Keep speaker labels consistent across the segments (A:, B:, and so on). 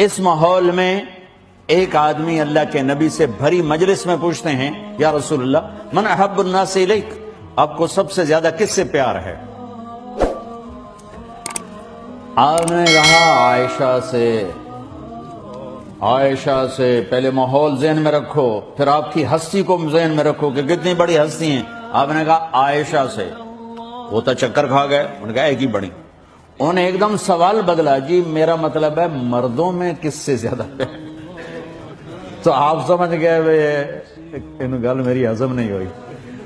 A: اس ماحول میں ایک آدمی اللہ کے نبی سے بھری مجلس میں پوچھتے ہیں یا رسول اللہ من احب الناس الیک، آپ کو سب سے زیادہ کس سے پیار ہے؟ آپ نے کہا عائشہ سے۔ پہلے ماحول ذہن میں رکھو، پھر آپ کی ہستی کو ذہن میں رکھو کہ کتنی بڑی ہستی ہیں۔ آپ نے کہا عائشہ سے۔ وہ تو چکر کھا گئے، انہوں نے کہا ایک ہی بڑی۔ انہوں نے ایک دم سوال بدلا، جی میرا مطلب ہے مردوں میں کس سے زیادہ پیار؟ تو آپ سمجھ گئے ان گل میری ہضم نہیں ہوئی،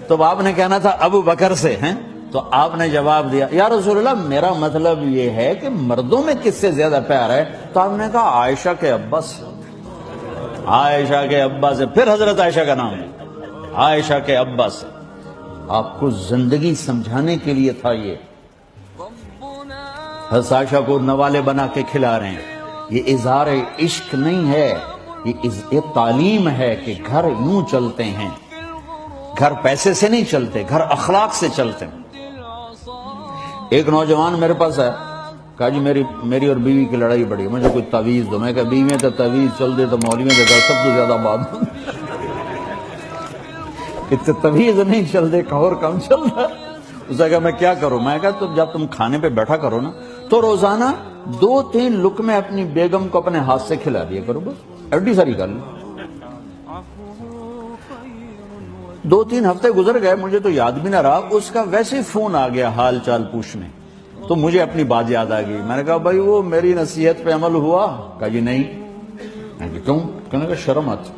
A: تو آپ نے کہنا تھا ابو بکر سے ہیں، تو آپ نے جواب دیا یا رسول اللہ میرا مطلب یہ ہے کہ مردوں میں کس سے زیادہ پیار ہے؟ تو آپ نے کہا عائشہ کے ابا سے۔ عائشہ کے ابا سے، پھر حضرت عائشہ کا نام ہے، عائشہ کے ابا سے۔ آپ کو زندگی سمجھانے کے لیے تھا یہ۔ حضرت عائشہ کو نوالے بنا کے کھلا رہے ہیں۔ یہ اظہار عشق نہیں ہے، یہ تعلیم ہے کہ گھر یوں چلتے ہیں، گھر پیسے سے نہیں چلتے، گھر اخلاق سے چلتے ہیں۔ ایک نوجوان میرے پاس ہے، کہا جی میری اور بیوی کی لڑائی بڑی ہے، مجھے کوئی تعویذ دو۔ میں کہا بیوی میں تو تعویذ چل دے تو مولوی میں تو سب سے زیادہ بات اتنے تعویذ نہیں چل دے، کہور کم چلتا۔ اس نے کہا میں کیا کروں؟ میں کہا تو جب تم کھانے پہ بیٹھا کرو نا تو روزانہ 2-3 لقمے اپنی بیگم کو اپنے ہاتھ سے کھلا دیا کرو، بس ایڈی ساری گل۔ 2-3 ہفتے گزر گئے، مجھے تو یاد بھی نہ رہا، اس کا ویسے فون آ گیا حال چال پوچھنے، تو مجھے اپنی بات یاد آ گئی۔ میں نے کہا بھائی وہ میری نصیحت پہ عمل ہوا؟ کہا جی نہیں۔ میں نے کہا کیوں؟ کہنے کا شرم آتی۔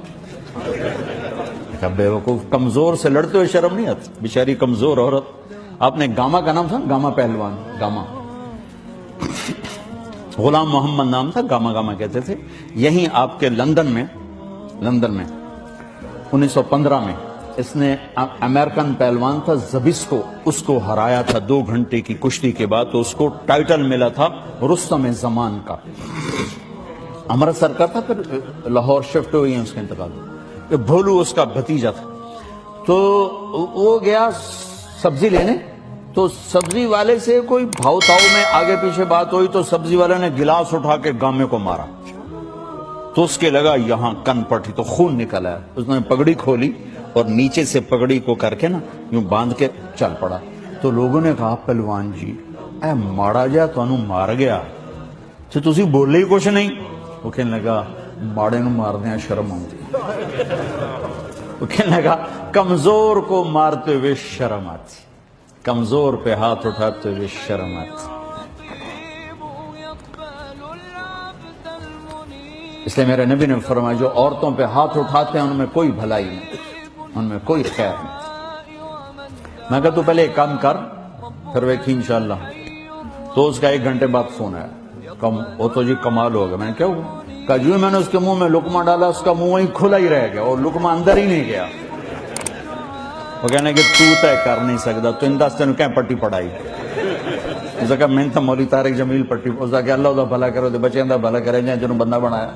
A: کہا بے وقوف، کمزور سے لڑتے ہوئے شرم نہیں آتی، بیچاری کمزور عورت۔ آپ نے گاما کا نام تھا، گاما پہلوان، گاما غلام محمد نام تھا، گاما کہتے تھے۔ یہیں آپ کے لندن میں 1915 میں اس نے امریکن پہلوان تھا زبیسکو، اس کو ہرایا تھا 2 گھنٹے کی کشتی کے بعد، تو اس کو ٹائٹل ملا تھا رستم زمان کا۔ امرتسر کا تھا، پھر لاہور شفٹ ہوئی ہیں اس کا انتقال۔ بھولو اس کا بھتیجا تھا۔ تو وہ گیا سبزی لینے، تو سبزی والے سے کوئی بھاؤ تاؤ میں آگے پیچھے بات ہوئی، تو سبزی والے نے گلاس اٹھا کے گامے کو مارا، تو اس کے لگا یہاں کن پٹی، تو خون نکل آیا۔ اس نے پگڑی کھولی اور نیچے سے پگڑی کو کر کے نا یوں باندھ کے چل پڑا۔ تو لوگوں نے کہا پہلوان جی اے ماڑا جا تانوں مار گیا تو تسی بولے ہی کچھ نہیں۔ وہ کہنے لگا ماڑے نو ماردیاں شرم آتی۔ وہ کہنے لگا کمزور کو مارتے ہوئے شرم آتی، کمزور پہ ہاتھ اٹھاتے ہوئے شرم آتی۔ اس لیے میرے نبی نے فرمایا جو عورتوں پہ ہاتھ اٹھاتے ہیں ان میں کوئی بھلائی نہیں، ان میں کوئی خیر نہیں۔ میں کہا تو پہلے ایک کام کر پھر ویکھی انشاءاللہ۔ تو اس کا 1 گھنٹے بعد فون آیا، وہ تو جی کمال ہوگا۔ میں نے کیا ہوا؟ کہا جو میں نے اس کے منہ میں لقمہ ڈالا اس کا منہ وہیں کھلا ہی رہ گیا اور لقمہ اندر ہی نہیں گیا۔ وہ کہنے کہ تو طے کر نہیں سکتا، تو انداز تینوں کہیں پٹی پڑھائی؟ اس نے کہا میں تو مولی طارق جمیل پٹی۔ اس نے کہا اللہ دا بھلا کرو دے بچے دا بھلا کرے جائیں جنہوں بندہ بنایا۔